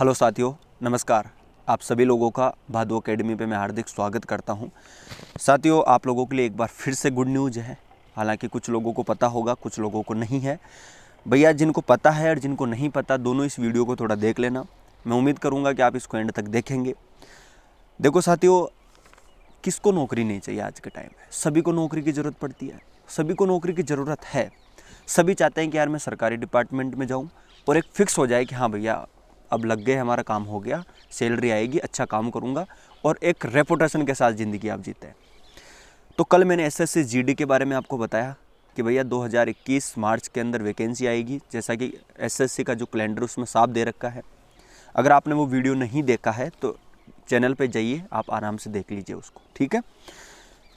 Hello साथियों, नमस्कार। आप सभी लोगों का भादु एकेडमी पे मैं हार्दिक स्वागत करता हूं। साथियों, आप लोगों के लिए एक बार फिर से गुड न्यूज़ है। हालांकि कुछ लोगों को पता होगा, कुछ लोगों को नहीं है। भैया, जिनको पता है और जिनको नहीं पता, दोनों इस वीडियो को थोड़ा देख लेना। मैं उम्मीद करूँगा कि आप इसको एंड तक देखेंगे। देखो साथियों, किसको नौकरी नहीं चाहिए आज के टाइम में? सभी को नौकरी की ज़रूरत पड़ती है, सभी को नौकरी की ज़रूरत है। सभी चाहते हैं कि यार मैं सरकारी डिपार्टमेंट में जाऊँ और एक फिक्स हो जाए कि हाँ भैया अब लग गए, हमारा काम हो गया, सैलरी आएगी, अच्छा काम करूँगा और एक रेपुटेशन के साथ ज़िंदगी आप जीते हैं। तो कल मैंने एसएससी जीडी के बारे में आपको बताया कि भैया 2021 मार्च के अंदर वैकेंसी आएगी, जैसा कि एसएससी का जो कैलेंडर उसमें साफ दे रखा है। अगर आपने वो वीडियो नहीं देखा है तो चैनल पे जाइए, आप आराम से देख लीजिए उसको, ठीक है।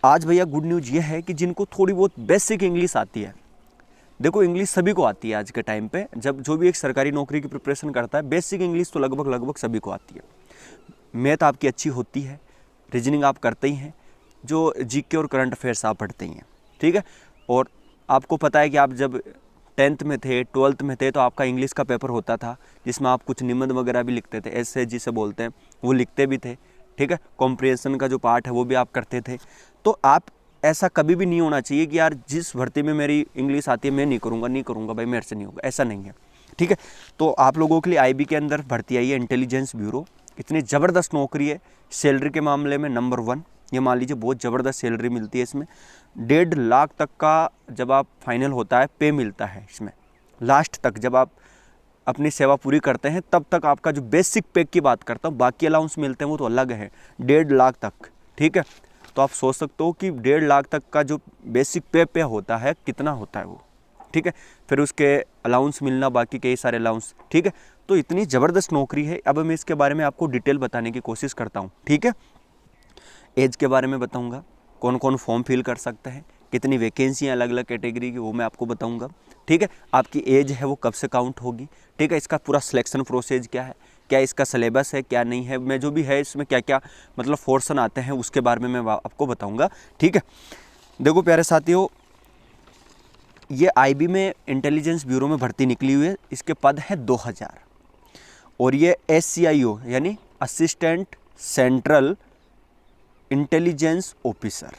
आज भैया गुड न्यूज़ ये है कि जिनको थोड़ी बहुत बेसिक इंग्लिश आती है, देखो इंग्लिश सभी को आती है आज के टाइम पे। जब जो भी एक सरकारी नौकरी की प्रिपरेशन करता है, बेसिक इंग्लिश तो लगभग सभी को आती है। मैथ आपकी अच्छी होती है, रीजनिंग आप करते ही हैं, जो जीके और करंट अफेयर्स आप पढ़ते ही हैं, ठीक है। और आपको पता है कि आप जब 10th में थे, 12th में थे, तो आपका इंग्लिश का पेपर होता था जिसमें आप कुछ निबंध वगैरह भी लिखते थे, ऐसे जिसे बोलते हैं, वो लिखते भी थे, ठीक है। कॉम्प्रिहेंशन का जो पार्ट है वो भी आप करते थे। तो आप ऐसा कभी भी नहीं होना चाहिए कि यार जिस भर्ती में मेरी इंग्लिश आती है मैं नहीं करूँगा भाई, मेरे से नहीं होगा, ऐसा नहीं है, ठीक है। तो आप लोगों के लिए आईबी के अंदर भर्ती आई है, इंटेलिजेंस ब्यूरो। इतनी ज़बरदस्त नौकरी है, सैलरी के मामले में नंबर 1। ये मान लीजिए बहुत ज़बरदस्त सैलरी मिलती है इसमें। 1.5 लाख तक का जब आप फाइनल होता है पे मिलता है इसमें। लास्ट तक जब आप अपनी सेवा पूरी करते हैं तब तक आपका जो बेसिक पे की बात करता हूँ, बाकी अलाउंस मिलते हैं वो तो अलग है। 1.5 लाख तक, ठीक है। तो आप सोच सकते हो कि 1.5 लाख तक का जो बेसिक पे होता है कितना होता है वो, ठीक है। फिर उसके अलाउंस मिलना, बाकी कई सारे अलाउंस, ठीक है। तो इतनी ज़बरदस्त नौकरी है। अब मैं इसके बारे में आपको डिटेल बताने की कोशिश करता हूँ, ठीक है। एज के बारे में बताऊँगा, कौन कौन फॉर्म फिल कर सकते हैं, कितनी वैकेंसियाँ अलग अलग कैटेगरी की, वो मैं आपको बताऊँगा, ठीक है। आपकी एज है वो कब से काउंट होगी, ठीक है। इसका पूरा सिलेक्शन प्रोसेस क्या है, क्या इसका सिलेबस है, क्या नहीं है, मैं जो भी है इसमें क्या क्या मतलब पोर्शन आते हैं उसके बारे में मैं आपको बताऊंगा, ठीक है। देखो प्यारे साथियों, ये आईबी में इंटेलिजेंस ब्यूरो में भर्ती निकली हुई है। इसके पद है 2000 और ये SCIO यानी असिस्टेंट सेंट्रल इंटेलिजेंस ऑफिसर,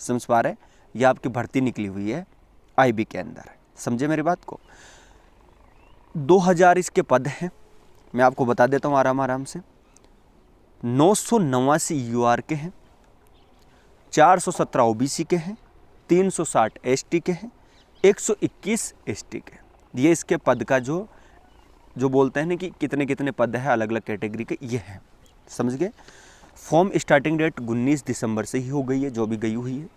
समझ पा रहे हैं। ये आपकी भर्ती निकली हुई है आईबी के अंदर, समझे मेरी बात को। 2000 इसके पद हैं, मैं आपको बता देता हूँ आराम से। 989 UR के हैं, 417 OBC के हैं, 360 ST के हैं, 121 ST के। ये इसके पद का जो बोलते हैं ना कि कितने कितने पद है अलग अलग कैटेगरी के, ये हैं, समझ गए। फॉर्म स्टार्टिंग डेट 19 दिसंबर से ही हो गई है, जो भी गई हुई है।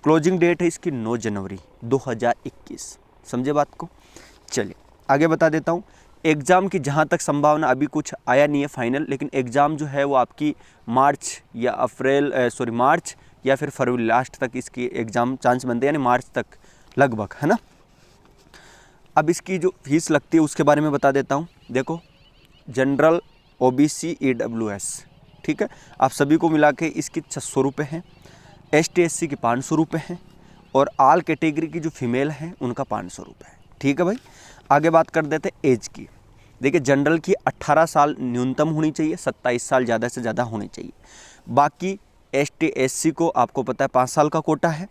क्लोजिंग डेट है इसकी 9 जनवरी 2021, समझे बात को। चलिए आगे बता देता हूँ। एग्ज़ाम की जहाँ तक संभावना, अभी कुछ आया नहीं है फाइनल, लेकिन एग्ज़ाम जो है वो आपकी मार्च या फिर फरवरी लास्ट तक इसकी एग्ज़ाम चांस बनते हैं, यानी मार्च तक लगभग, है ना। अब इसकी जो फीस लगती है उसके बारे में बता देता हूँ। देखो, जनरल OBC EWS, ठीक है, आप सभी को मिला के इसकी 600 रुपये हैं। ST SC की 500 रुपये हैं और आल कैटेगरी की जो फीमेल हैं उनका 500 रुपये है, ठीक है भाई। आगे बात कर देते हैं एज की। देखिए, जनरल की 18 साल न्यूनतम होनी चाहिए, 27 साल ज़्यादा से ज़्यादा होनी चाहिए। बाकी ST SC को आपको पता है 5 साल का कोटा है,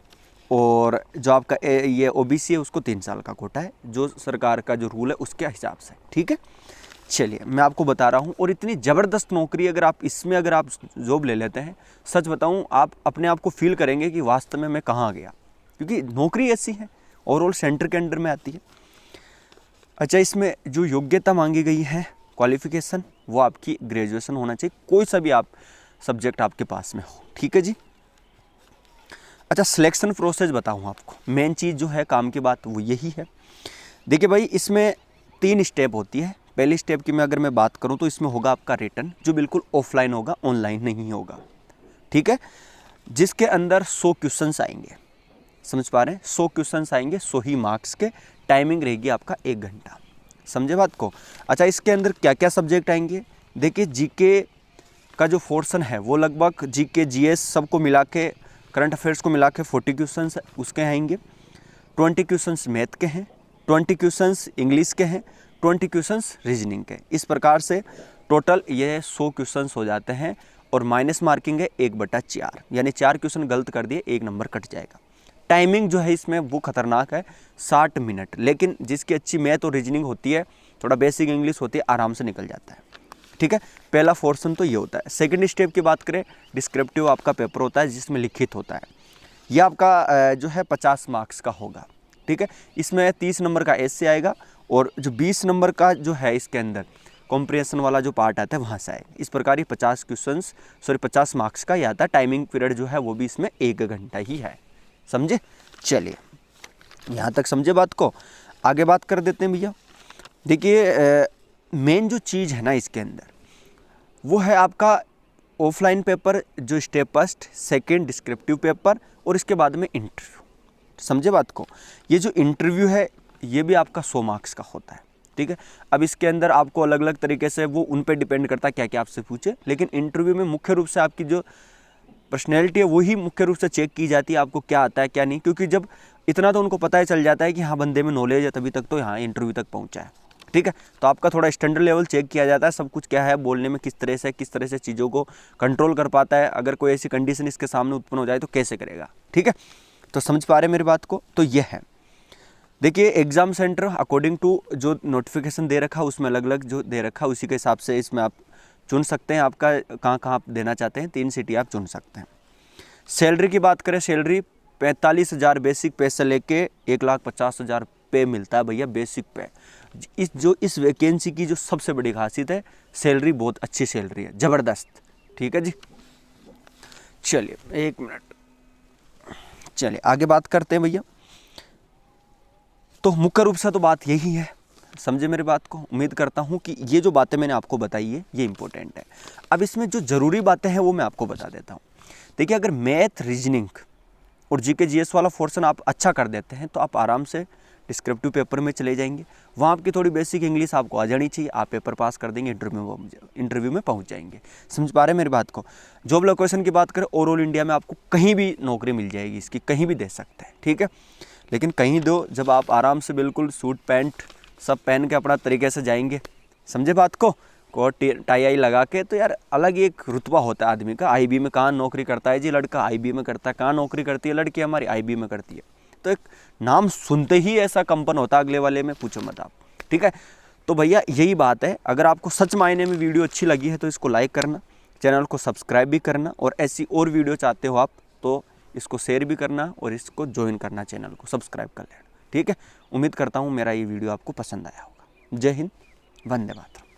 और जो आपका ये OBC है उसको 3 साल का कोटा है, जो सरकार का जो रूल है उसके हिसाब से, ठीक है। चलिए मैं आपको बता रहा हूँ। और इतनी ज़बरदस्त नौकरी, अगर आप इसमें अगर आप जॉब ले लेते हैं, सच बताऊँ आप अपने आप को फील करेंगे कि वास्तव में मैं कहाँ गया, क्योंकि नौकरी ऐसी है, ओवरऑल सेंटर के अंडर में आती है। अच्छा, इसमें जो योग्यता मांगी गई है, क्वालिफिकेशन, वो आपकी ग्रेजुएशन होना चाहिए, कोई सा भी आप सब्जेक्ट आपके पास में हो, ठीक है जी। अच्छा, सिलेक्शन प्रोसेस बताऊँ आपको, मेन चीज़ जो है काम की बात वो यही है। देखिए भाई, इसमें 3 स्टेप होती है। पहली स्टेप की मैं अगर मैं बात करूँ तो इसमें होगा आपका रिटन, जो बिल्कुल ऑफलाइन होगा, ऑनलाइन नहीं होगा, ठीक है। जिसके अंदर 100 क्वेश्चंस आएंगे, समझ पा रहे हैं, 100 क्वेश्चंस आएंगे, 100 ही मार्क्स के। टाइमिंग रहेगी आपका 1 घंटा, समझे बात को। अच्छा, इसके अंदर क्या क्या सब्जेक्ट आएंगे? देखिए, जीके का जो पोर्शन है वो लगभग जीके GS सबको मिला के, करंट अफेयर्स को मिला के 40 क्वेश्चंस उसके आएंगे। 20 क्वेश्चंस मैथ के हैं, 20 क्वेश्चंस इंग्लिश के हैं, 20 क्वेश्चंस रीजनिंग के। इस प्रकार से टोटल ये 100 क्वेश्चंस हो जाते हैं और माइनस मार्किंग है 1/4, यानी 4 क्वेश्चन गलत कर दिए 1 नंबर कट जाएगा। टाइमिंग जो है इसमें वो खतरनाक है, 60 मिनट, लेकिन जिसकी अच्छी मैथ और रीजनिंग होती है, थोड़ा बेसिक इंग्लिश होती है, आराम से निकल जाता है। ठीक है, पहला पोर्शन तो ये होता है। सेकंड स्टेप की बात करें, डिस्क्रिप्टिव आपका पेपर होता है जिसमें लिखित होता है। ये आपका जो है 50 मार्क्स का होगा। ठीक है, इसमें 30 नंबर का ऐसे आएगा और जो 20 नंबर का जो है इसके अंदर कॉम्प्रिहेंशन वाला जो पार्ट आता है वहाँ से आएगा। इस प्रकार ये 50 मार्क्स का ये आता है। टाइमिंग पीरियड जो है वो भी इसमें 1 घंटा ही है। समझे? चलिए, यहाँ तक समझे बात को, आगे बात कर देते हैं भैया। देखिए मेन जो चीज़ है ना इसके अंदर वो है आपका ऑफलाइन पेपर, जो step first, second descriptive paper और इसके बाद में इंटरव्यू। समझे बात को? ये जो इंटरव्यू है ये भी आपका 100 मार्क्स का होता है। ठीक है, अब इसके अंदर आपको अलग अलग तरीके से वो उन पे डिपेंड करता है क्या क्या आपसे पूछे, लेकिन इंटरव्यू में मुख्य रूप से आपकी जो पर्सनैलिटी है वही मुख्य रूप से चेक की जाती है, आपको क्या आता है क्या नहीं। क्योंकि जब इतना तो उनको पता ही चल जाता है कि हाँ बंदे में नॉलेज है, तभी तक तो यहाँ इंटरव्यू तक पहुँचा है। ठीक है, तो आपका थोड़ा स्टैंडर्ड लेवल चेक किया जाता है, सब कुछ क्या है, बोलने में किस तरह से चीज़ों को कंट्रोल कर पाता है, अगर कोई ऐसी कंडीशन इसके सामने उत्पन्न हो जाए तो कैसे करेगा। ठीक है, तो समझ पा रहे मेरी बात को? तो ये है। देखिए एग्ज़ाम सेंटर अकॉर्डिंग टू जो नोटिफिकेशन दे रखा उसमें अलग अलग जो दे रखा उसी के हिसाब से इसमें आप चुन सकते हैं, आपका कहाँ कहाँ आप देना चाहते हैं, 3 सिटी आप चुन सकते हैं। सैलरी की बात करें, सैलरी 45,000 बेसिक पे से लेके 1,50,000 पे मिलता है भैया, बेसिक पे। इस वैकेंसी की जो सबसे बड़ी खासियत है, सैलरी बहुत अच्छी सैलरी है, ज़बरदस्त। ठीक है जी, चलिए 1 मिनट, चलिए आगे बात करते हैं भैया। तो मुख्य रूप से तो बात यही है, समझे मेरी बात को? उम्मीद करता हूँ कि ये जो बातें मैंने आपको बताई है ये इंपॉर्टेंट है। अब इसमें जो ज़रूरी बातें हैं वो मैं आपको बता देता हूँ। देखिए अगर मैथ, रीजनिंग और जीके जीएस वाला पोर्शन आप अच्छा कर देते हैं तो आप आराम से डिस्क्रिप्टिव पेपर में चले जाएंगे। वहाँ आपकी थोड़ी बेसिक इंग्लिश आपको आ जानी चाहिए, आप पेपर पास कर देंगे, इंटरव्यू में पहुँच जाएंगे। समझ पा रहे हैं मेरी बात को? जॉब लोकेशन की बात करें, ओवरऑल इंडिया में आपको कहीं भी नौकरी मिल जाएगी, इसकी कहीं भी दे सकते हैं। ठीक है, लेकिन कहीं दो जब आप आराम से बिल्कुल सूट पैंट सब पहन के अपना तरीके से जाएंगे, समझे बात को, कोट टाई आई लगा के, तो यार अलग ही एक रुतबा होता है आदमी का। आईबी में कहाँ नौकरी करता है जी लड़का, आईबी में करता है, कहाँ नौकरी करती है लड़की हमारी, आईबी में करती है। तो एक नाम सुनते ही ऐसा कंपन होता है अगले वाले में, पूछो मत आप। ठीक है, तो भैया यही बात है। अगर आपको सच मायने में वीडियो अच्छी लगी है तो इसको लाइक करना, चैनल को सब्सक्राइब भी करना, और ऐसी और वीडियो चाहते हो आप तो इसको शेयर भी करना और इसको ज्वाइन करना, चैनल को सब्सक्राइब कर लेना। ठीक है, उम्मीद करता हूँ मेरा ये वीडियो आपको पसंद आया होगा। जय हिंद, वंदे मातरम।